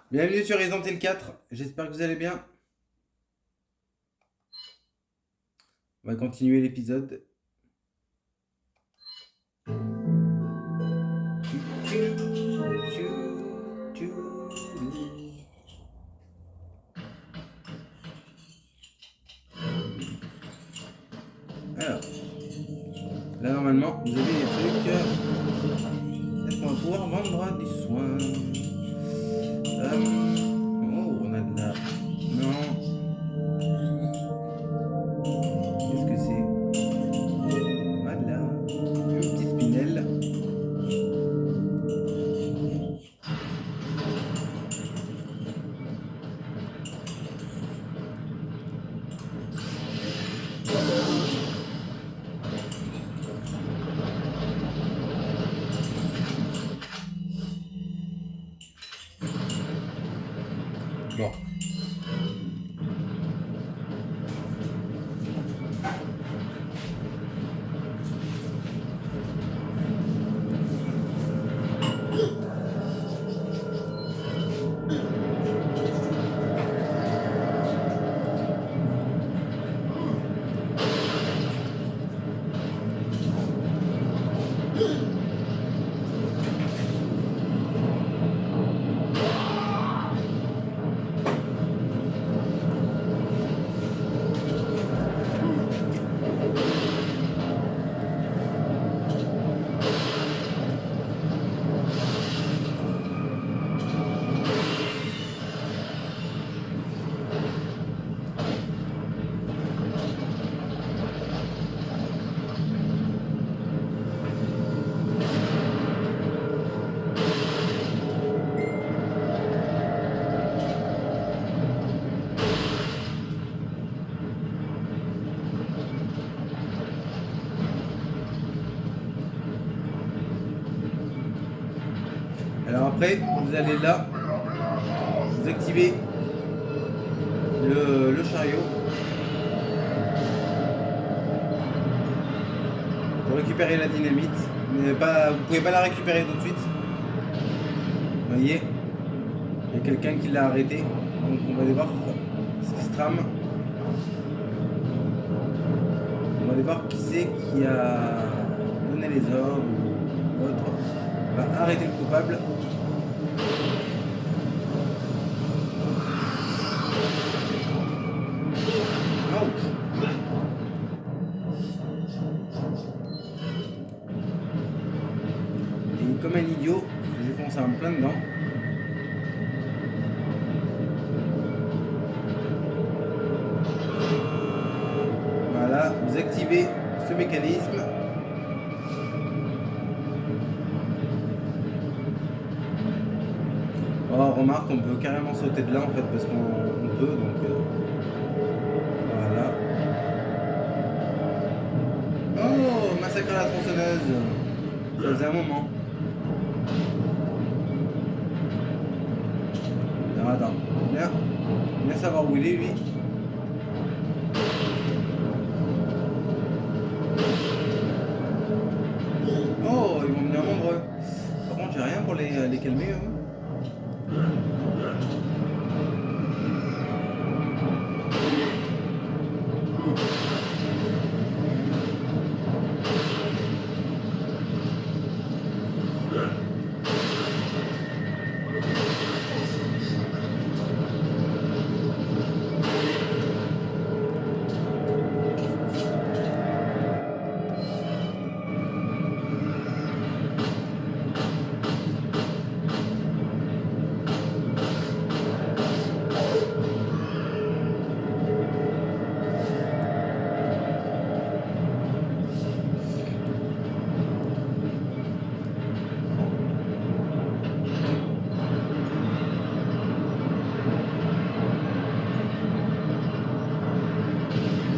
Bienvenue sur Resident Evil 4, j'espère que vous allez bien. On va continuer l'épisode. Alors, là normalement, vous avez des trucs. Est-ce qu'on va pouvoir vendre du soin? Oh, on a de la... Non. Qu'est-ce que c'est? Voilà. Une petite spinelle. Bon. Alors après, vous allez là, vous activez le chariot pour récupérer la dynamite, mais pas, vous pouvez pas la récupérer tout de suite. Vous voyez, il y a quelqu'un qui l'a arrêté, donc on va aller voir ce qui se trame. On va aller voir qui c'est qui a donné les ordres ou autre. On va arrêter le coupable. Et comme un idiot, j'ai foncé en plein dedans. Voilà, vous activez ce mécanisme. Oh, remarque, on peut carrément sauter de là en fait parce qu'on peut, donc voilà. Oh, massacre à la tronçonneuse. Ça faisait un moment. Alors attends, viens savoir où il est lui. Oh, ils vont venir nombreux. Par contre, j'ai rien pour les calmer eux.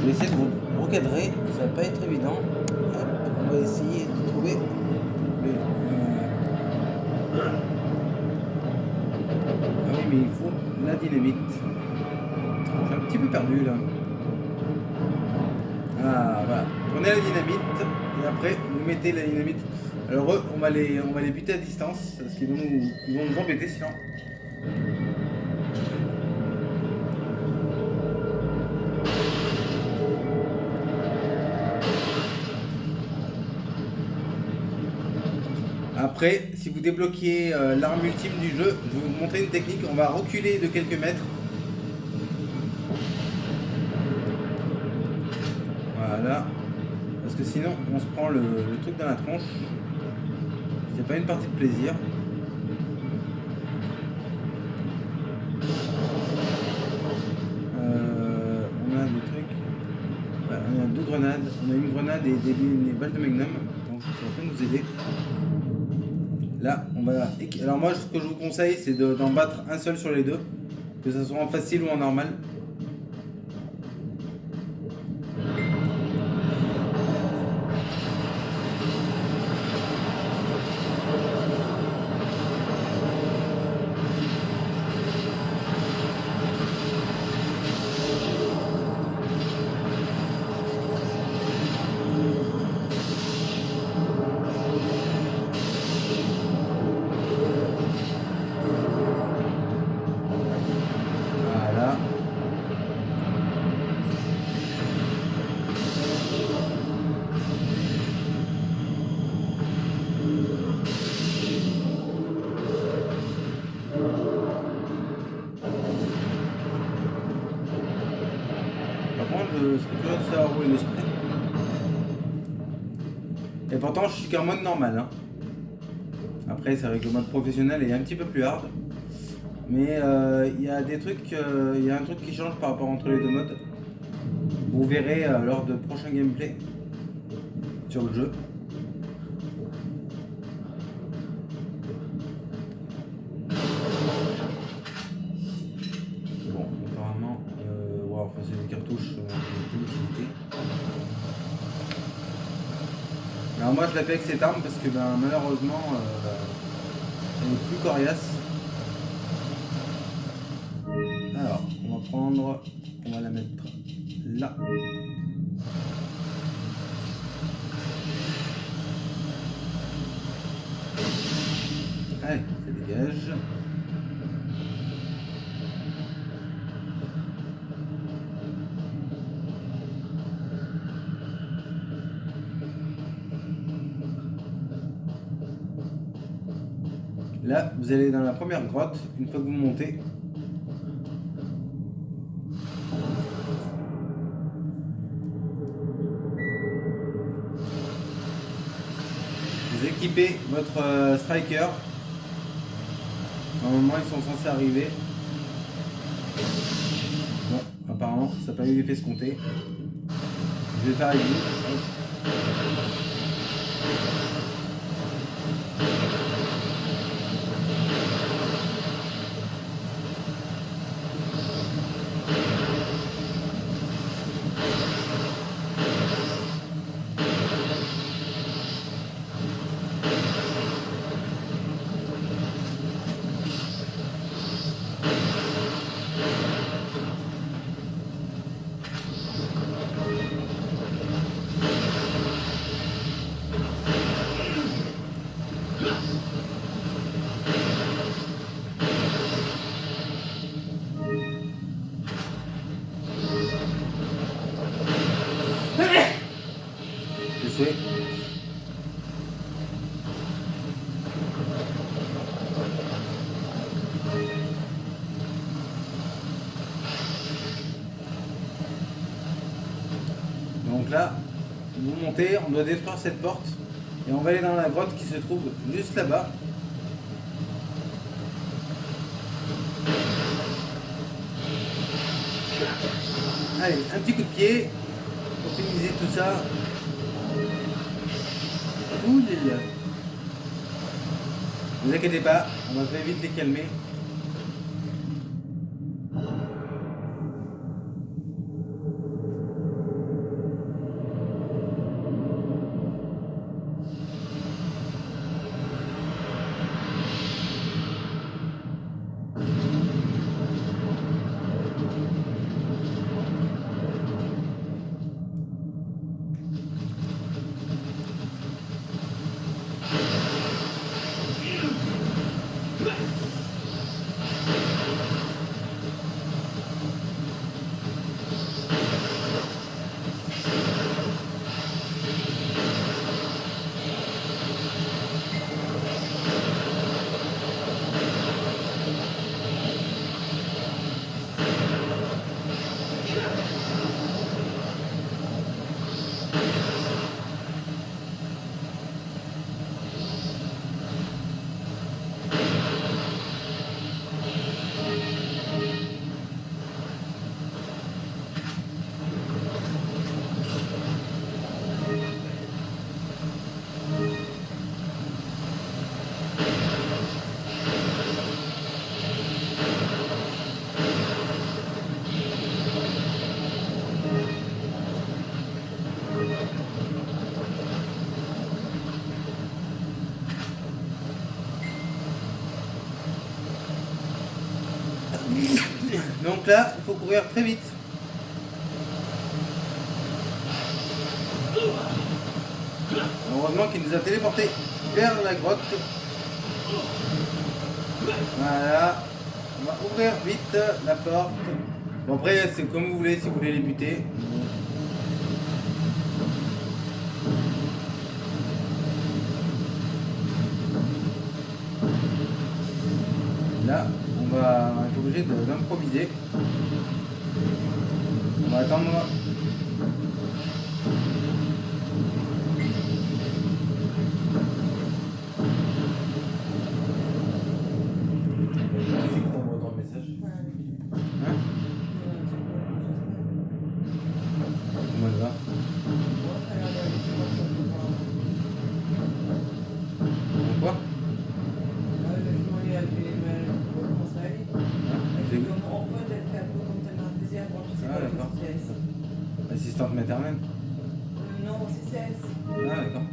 Je vais essayer de vous recadrer, ça va pas être évident. Hop, on va essayer de trouver le... Ah oui, mais il faut la dynamite. Je suis un petit peu perdu là. Ah voilà, prenez la dynamite et après vous mettez la dynamite. Alors eux, on va les buter à distance parce qu'ils vont nous embêter sinon. Après, si vous débloquez l'arme ultime du jeu, je vais vous montrer une technique. On va reculer de quelques mètres. Voilà. Parce que sinon, on se prend le truc dans la tronche. C'est pas une partie de plaisir. On a des trucs. Ouais, on a 2 grenades. On a une grenade et des balles de magnum. Donc ça peut nous aider. Là, on va. Alors moi, ce que je vous conseille, c'est d'en battre un seul sur les deux. Que ce soit en facile ou en normal. Voilà. Par contre, je serais curieux de savoir où est l'esprit. Et pourtant, je suis qu'en mode normal. Hein. Après, c'est vrai que le mode professionnel est un petit peu plus hard. Mais il y a des trucs, il y a un truc qui change par rapport entre les deux modes. Vous verrez lors de prochains gameplay sur le jeu. Bon, apparemment, wow, enfin, c'est des cartouches de d'utilité. Alors moi, je l'ai fait avec cette arme parce que ben, malheureusement, elle est plus coriace. Alors, on va la mettre là. Allez, ça dégage. Là, vous allez dans la première grotte, une fois que vous montez. Vous équipez votre striker. Normalement, ils sont censés arriver. Bon, apparemment, ça n'a pas eu l'effet escompté. Je vais faire avec vous. Je sais. Donc là, vous montez, on doit détruire cette porte et on va aller dans la grotte qui se trouve juste là-bas. Allez, un petit coup de pied pour finaliser tout ça. Ouh là là. Ne vous inquiétez pas, on va très vite les calmer. Donc là, il faut courir très vite. Heureusement qu'il nous a téléporté vers la grotte. Voilà. On va ouvrir vite la porte. Bon après c'est comme vous voulez si vous voulez les buter. Là on va être obligé d'improviser. On va attendre. Assistante maternelle. Non, c'est CS. Ah d'accord.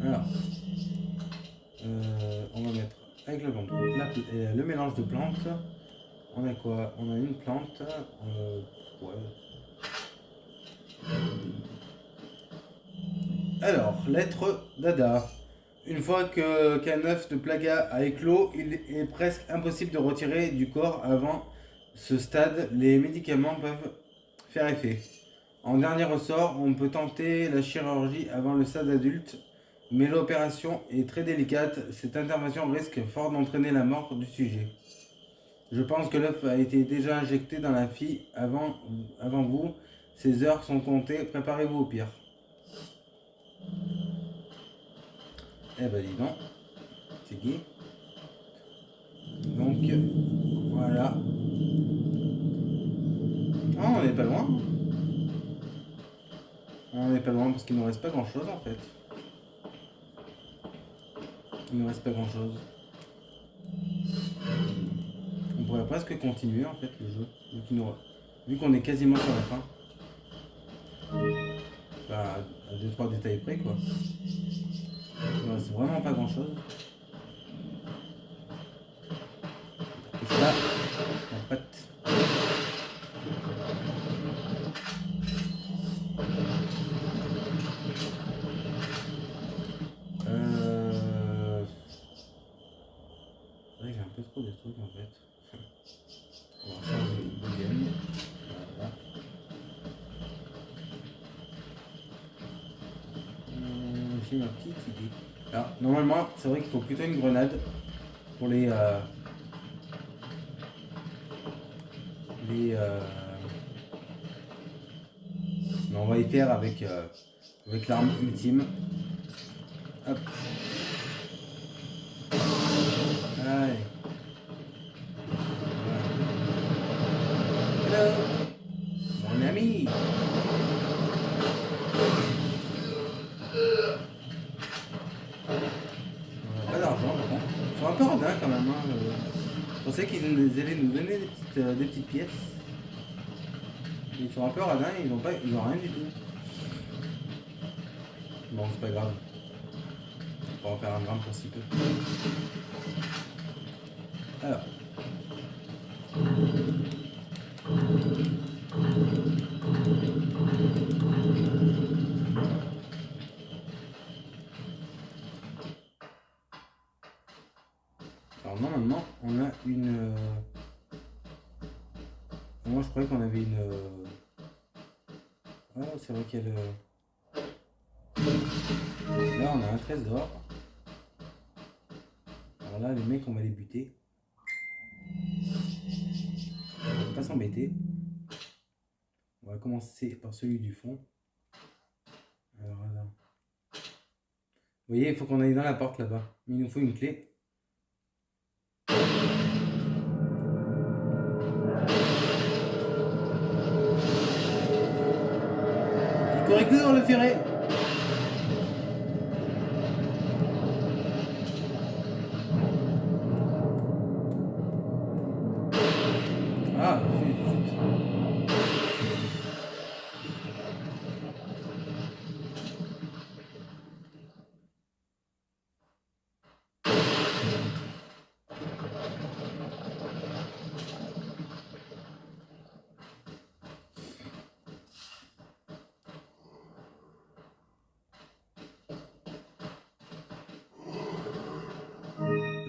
Alors, on va mettre avec le contrôle le mélange de plantes. On a quoi? On a une plante. Ouais. Alors, lettre d'Ada. Une fois qu'un œuf de Plaga a éclos, il est presque impossible de retirer du corps avant ce stade. Les médicaments peuvent faire effet. En dernier ressort, on peut tenter la chirurgie avant le stade adulte, mais l'opération est très délicate. Cette intervention risque fort d'entraîner la mort du sujet. Je pense que l'œuf a été déjà injecté dans la fille avant vous. Ces heures sont comptées. Préparez-vous au pire. Eh ben dis donc. C'est qui? Donc, voilà. Oh, on n'est pas loin. On n'est pas loin parce qu'il ne nous reste pas grand chose en fait. Il ne nous reste pas grand chose. On pourrait presque continuer en fait le jeu. Vu qu'on est quasiment sur la fin. Enfin, à 2-3 détails près quoi. Il ne reste vraiment pas grand chose. Et là, la patte. C'est vrai que j'ai un peu trop de trucs en fait. On va changer de game. Voilà. J'ai ma petite idée. Alors, normalement, c'est vrai qu'il faut plutôt une grenade pour les mais on va y faire avec l'arme ultime. Hop. Allez. Hello, mon ami. Pas d'argent par contre. Ils sont un peu radins quand même. Hein. Je pensais qu'ils allaient nous donner des petites pièces. Ils sont un peu radins, ils ont rien du tout. Bon, c'est pas grave. On va en faire un gramme pour si peu. Alors. Alors normalement, on a une... Moi je croyais qu'on avait une... Ah, c'est vrai qu'il y a le... Là on a un trésor. Alors là les mecs on va les buter. On va pas s'embêter. On va commencer par celui du fond. Alors là. Vous voyez, il faut qu'on aille dans la porte là-bas. Il nous faut une clé. Correcteur le ferret.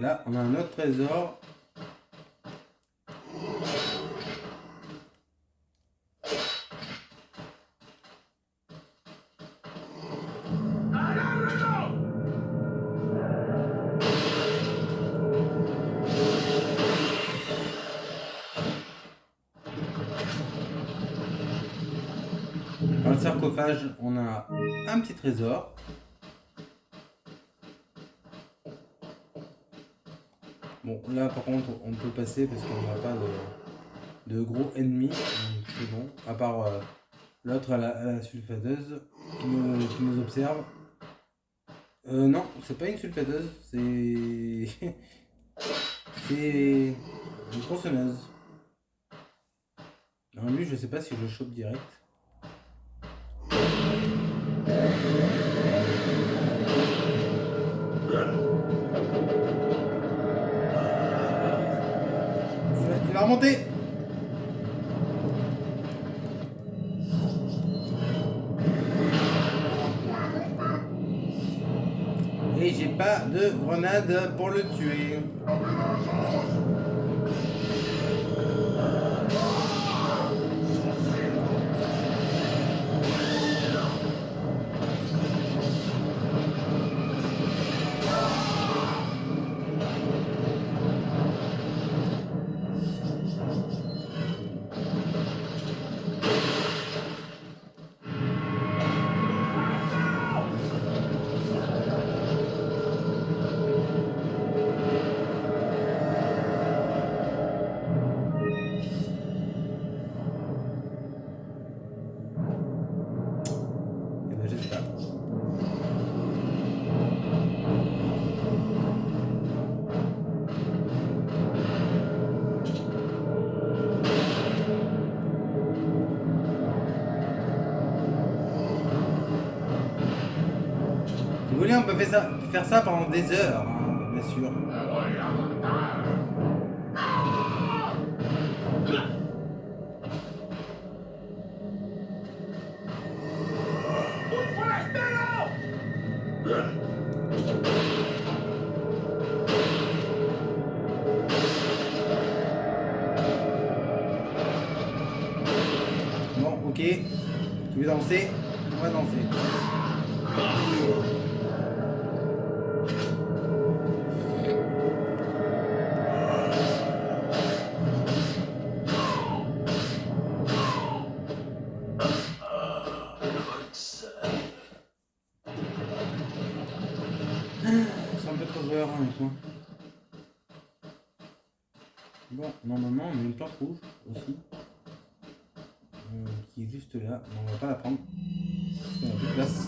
Là, on a un autre trésor. Dans le sarcophage, on a un petit trésor. Bon, là par contre, on peut passer parce qu'on n'a pas de gros ennemis. Donc c'est bon. À part l'autre à la sulfateuse qui nous observe. Non, c'est pas une sulfateuse, c'est. C'est une tronçonneuse. Alors lui, je sais pas si je le chope direct. Il va remonter. Et j'ai pas de grenade pour le tuer. Et ben j'espère. Si vous voulez, on peut faire ça pendant des heures, hein, bien sûr. Bon, ok. Tu veux danser? On va danser. C'est un peu trop joueur avec moi. Bon, normalement, on a une plante rouge aussi. Qui est juste là. Mais on va pas la prendre. On a plus de place.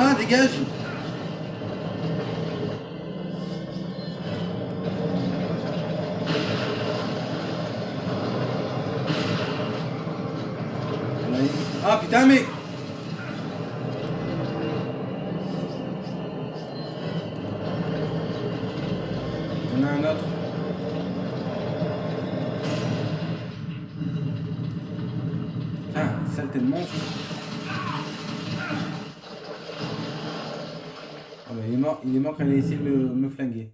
Ah, dégage! Ah putain, mais. Il y en a un autre. Ah, saleté de monstre. Ah bah, il est mort quand il a essayé de me flinguer.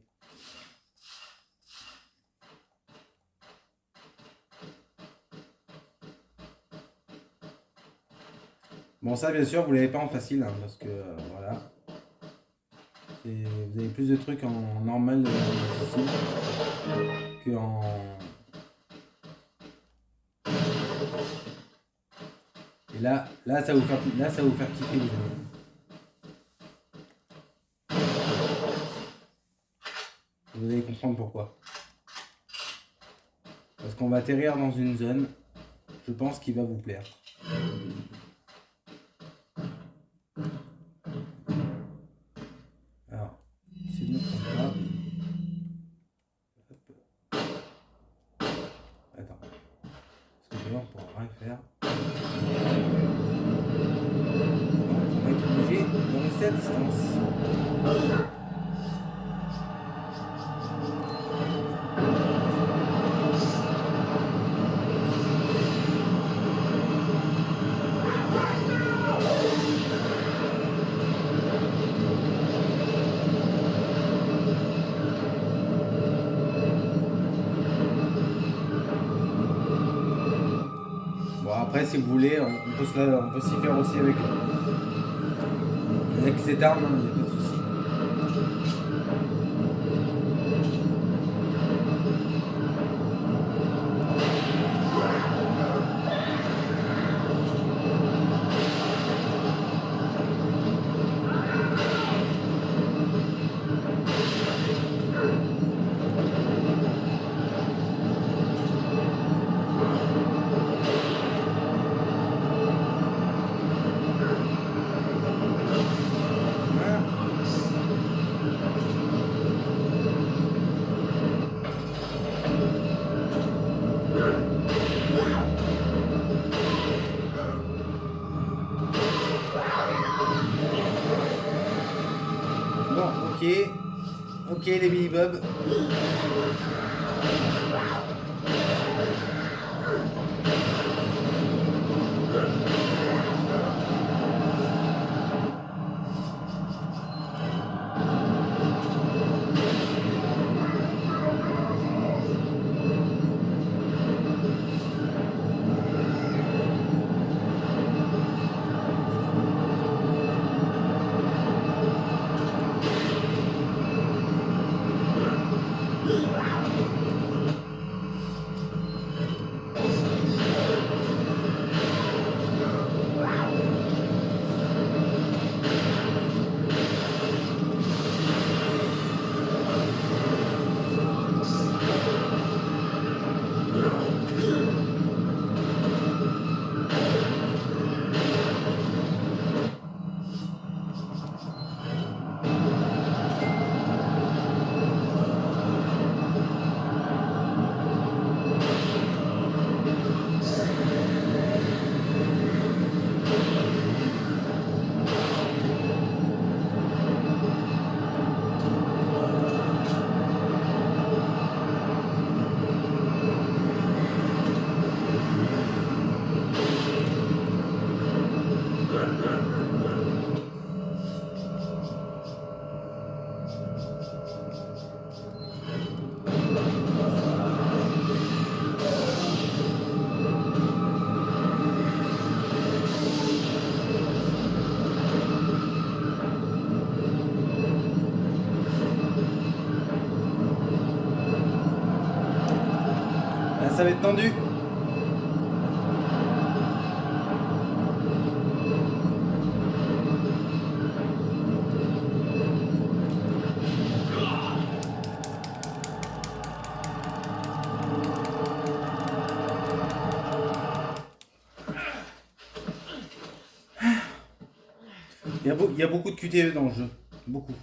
Bon, ça, bien sûr, vous l'avez pas en facile, hein, parce que voilà. Vous avez plus de trucs en normal difficile que en. Et là, ça va vous faire kiffer, les amis. Vous allez comprendre pourquoi. Parce qu'on va atterrir dans une zone, je pense, qui va vous plaire. Alors, si je ne me trompe pas. Attends. on pourra rien faire. On va être obligé de rester à distance. Bon, après, si vous voulez, on peut s'y faire aussi avec cette arme, il n'y a pas de souci. Ok les Billy Bob. Là, ça va être tendu. Il y a beaucoup de QTE dans le jeu. Beaucoup.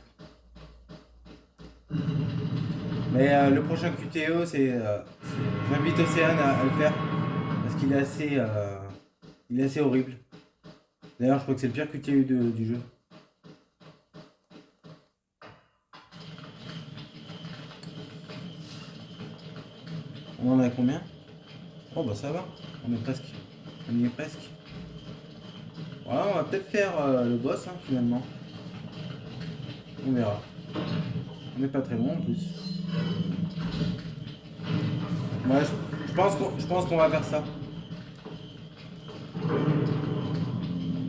Mais le prochain QTE, j'invite Océane à le faire. Parce qu'il est assez horrible. D'ailleurs, je crois que c'est le pire QTE du jeu. On en a combien? Oh bah ça va. On y est presque. Voilà, on va peut-être faire le boss finalement. On verra. On n'est pas très loin en plus. Ouais, je pense qu'on va faire ça.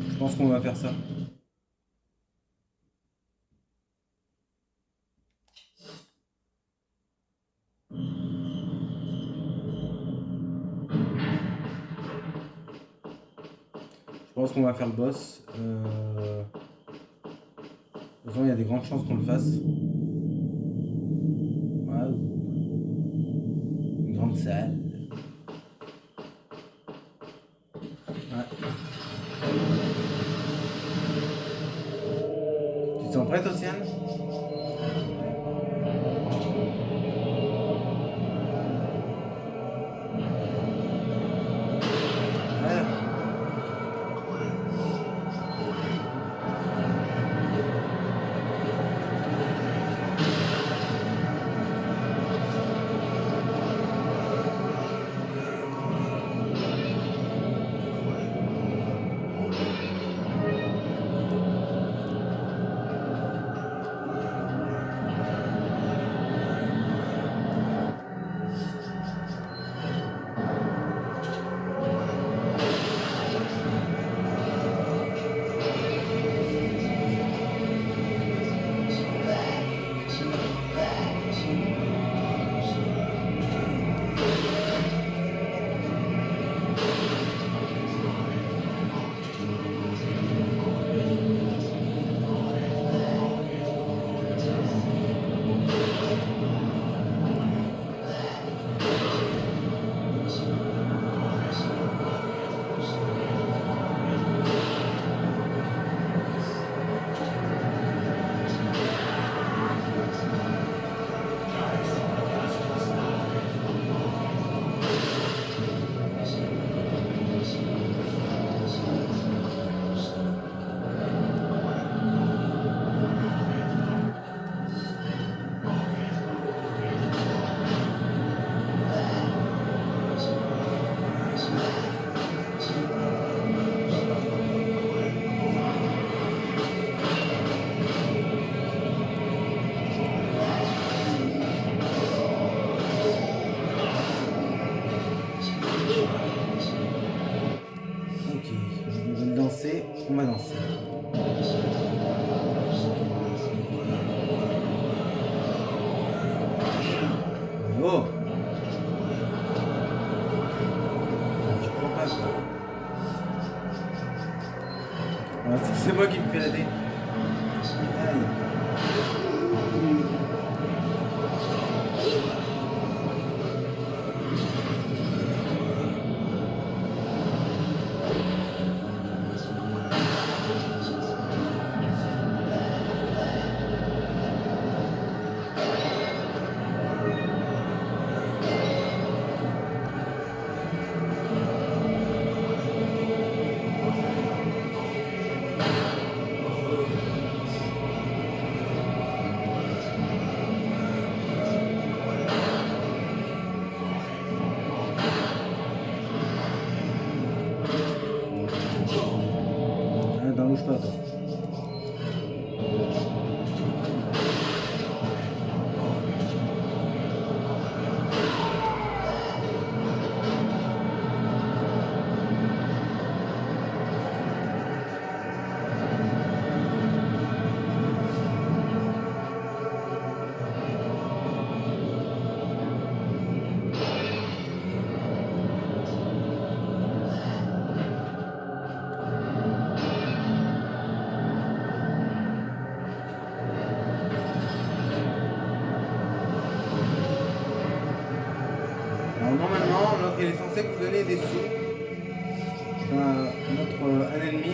Je pense qu'on va faire ça. Je pense qu'on va faire le boss. De toute façon, il y a des grandes chances qu'on le fasse. Waouh. Une grande salle. Ouais. Tu te sens prête, Océane? C'est moi qui me fais la tête. Aïe. T'en bouge pas, toi. Alors normalement, l'autre il est censé vous donner des sous. Enfin, un ennemi.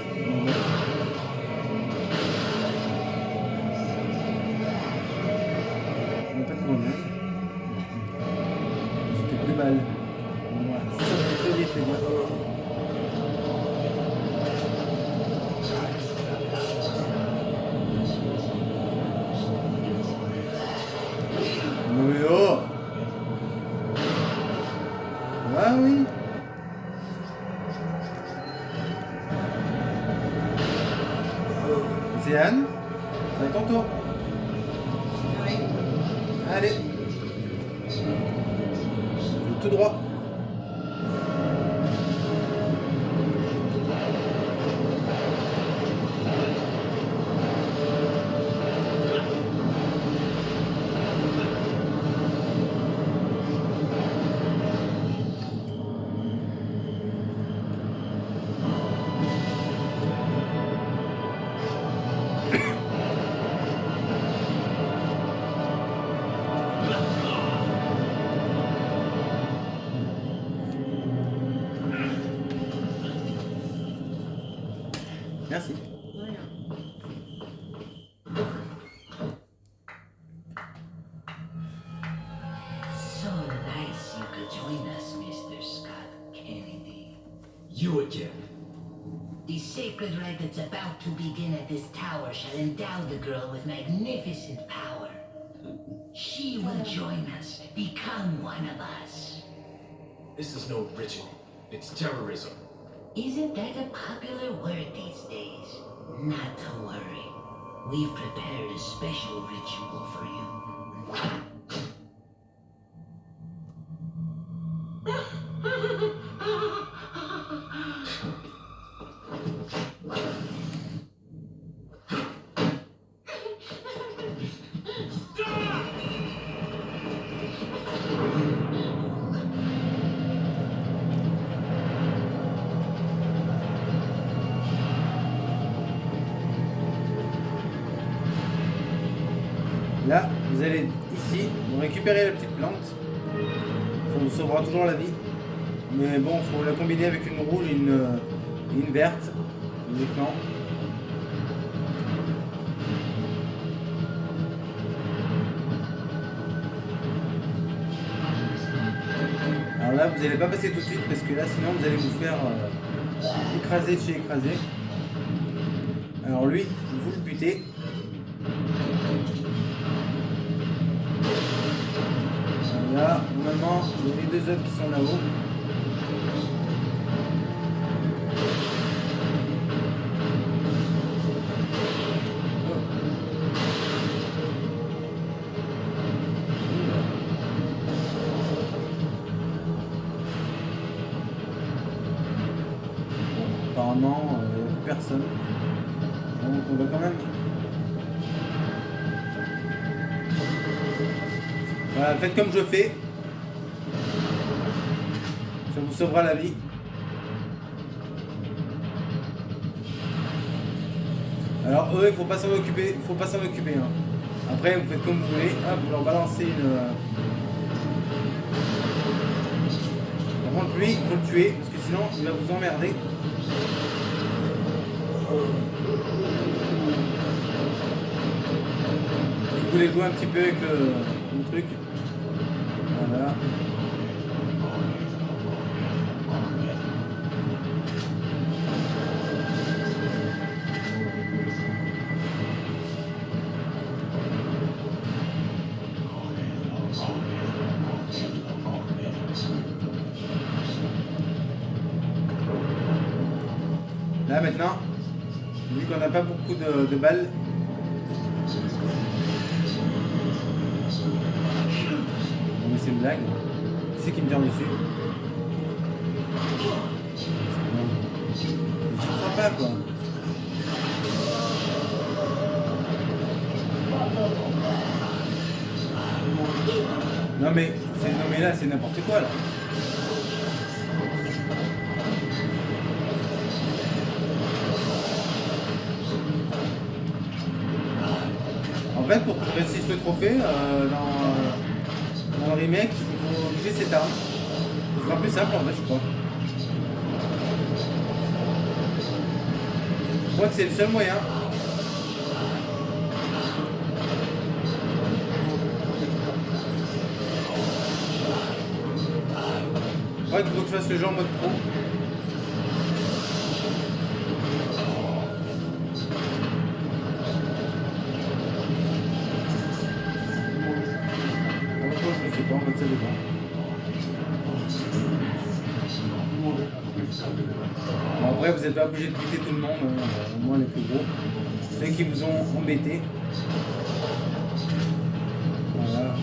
On n'a pas de grenade. C'était 2 balles. Voilà, ça va très vite les gars. Non mais oh! Ah oui. C'est Anne. C'est ton tour. Oui. Allez. Tout droit. Merci. Rien. So nice you could join us, Mr. Scott Kennedy. You again. The sacred rite that's about to begin at this tower shall endow the girl with magnificent power. She will join us, become one of us. This is no ritual. It's terrorism. Isn't that a popular word these days? Not to worry. We've prepared a special ritual for you. Là, vous allez ici, vous récupérez la petite plante. Ça vous sauvera toujours la vie. Mais bon, il faut la combiner avec une rouge et une verte. Logiquement. Alors là, vous n'allez pas passer tout de suite parce que là, sinon, vous allez vous faire écraser chez écraser. Alors lui, vous le butez. Là, normalement, il y a les 2 autres qui sont là-haut. Apparemment, il n'y a plus personne. Donc on va quand même... Voilà, faites comme je fais. Ça vous sauvera la vie. Alors eux, il faut pas s'en occuper, hein. Après, vous faites comme vous voulez. Hop, vous leur balancez une. Par contre, lui, il faut le tuer parce que sinon, il va vous emmerder. Vous voulez jouer un petit peu avec le truc. Voilà. Là maintenant, vu qu'on n'a pas beaucoup de balles, non mais c'est une blague, qui c'est qui me tire dessus? Je crois pas quoi. Non mais là c'est n'importe quoi là. En fait, pour progresser le trophée, dans le remake, il faut obliger cette arme. Ce sera plus simple en fait, je crois. Je crois que c'est le seul moyen. Je crois qu'il faut que je fasse le jeu en mode pro. En fait, ça dépend. Bon, après, vous n'êtes pas obligé de buter tout le monde, au moins les plus gros. Ceux qui vous ont embêté. Voilà.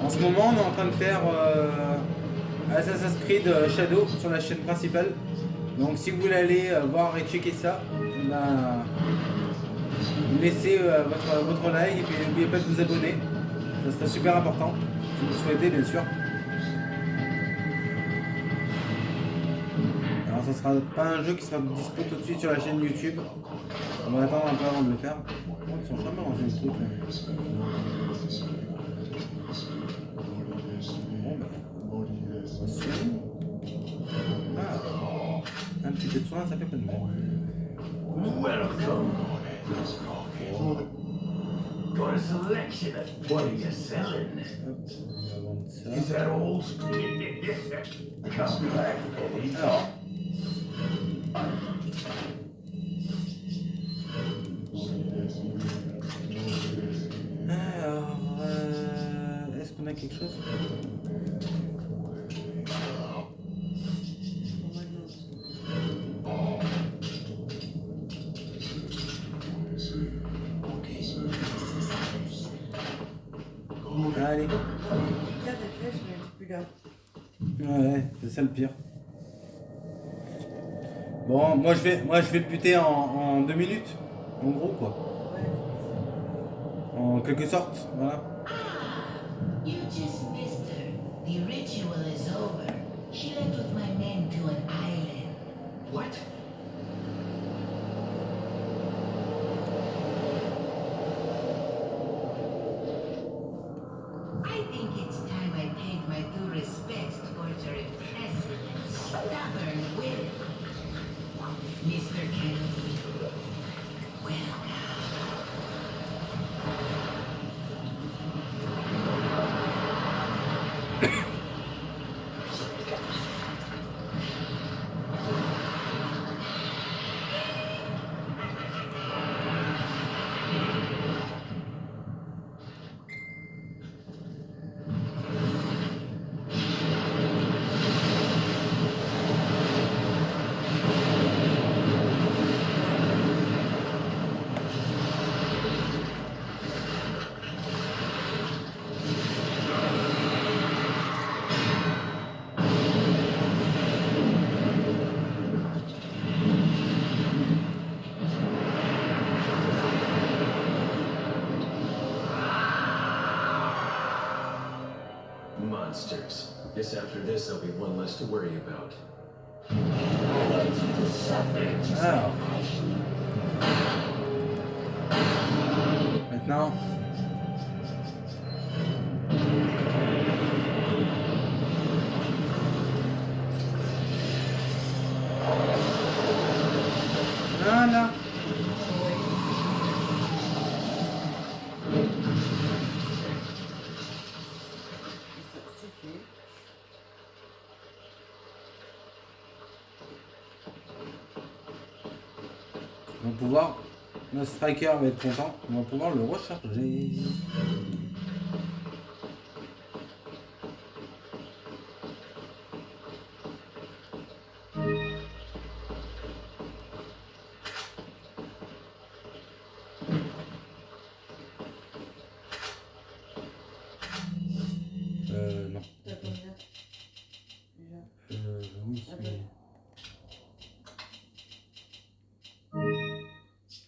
En ce moment, on est en train de faire Assassin's Creed Shadow sur la chaîne principale. Donc si vous voulez aller voir et checker ça, ben, laissez votre like et puis n'oubliez pas de vous abonner. Ça serait super important, si vous le souhaitez bien sûr. Alors ça sera pas un jeu qui sera dispo tout de suite sur la chaîne YouTube. On va attendre un peu avant de le faire. Oh, ils sont jamais rangés le truc là. Bon ben, un petit peu de soin, ça fait pas de mal. Welcome. Got a selection of what are you selling? Hop, on va vendre ça. Is that old? Alors, est-ce qu'on a quelque chose? Allez. Ouais, c'est ça le pire. Bon, moi je vais le buter en 2 minutes, en gros quoi. En quelque sorte, voilà. You just missed her. The ritual is over. She left with my men to an island. What? I think it's time I paid my due respects towards her impressive and stubborn will. Mr. Kennedy, welcome. Monsters. Guess after this, there'll be one less to worry about. Alors. Maintenant. Voilà. C'est fait. On va pouvoir. Notre striker va être content. On va pouvoir le recharger. Non. T'as combien déjà? Oui, mais.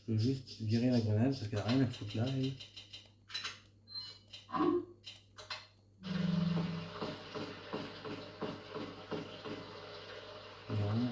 Je veux juste virer la grenade parce qu'elle a rien à foutre là. Elle. Non.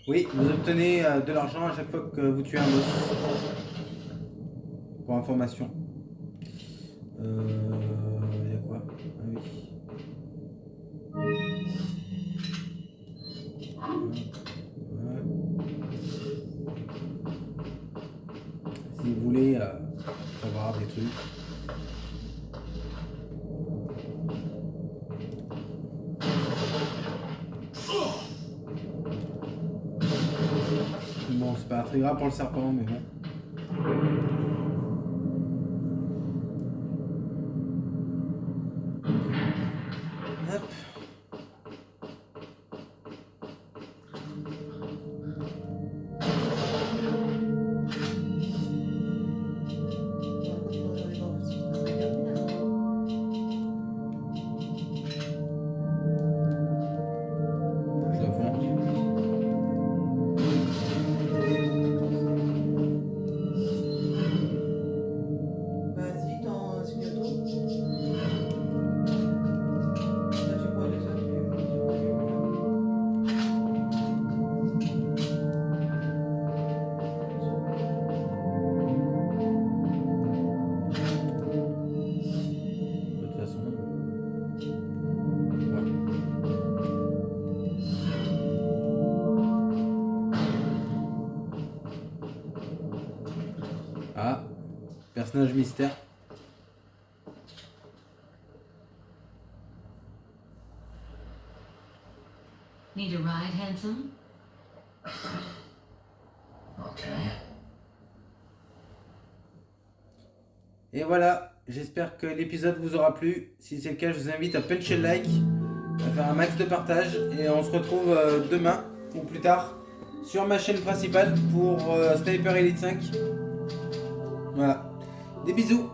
Oui, vous obtenez de l'argent à chaque fois que vous tuez un boss. Pour information. Il y a quoi? Ah oui. Ouais. Si vous voulez savoir des trucs. Bon, c'est pas très grave pour le serpent, mais bon. Hop. Je la fonds. Vas-y, c'est bientôt. Là, tu prends les autres, De toute façon. Ouais. Ah, personnage mystère. Need a ride, handsome? Okay. Et voilà, j'espère que l'épisode vous aura plu. Si c'est le cas, je vous invite à puncher le like, à faire un max de partage. Et on se retrouve demain ou plus tard sur ma chaîne principale pour Sniper Elite 5. Voilà, des bisous.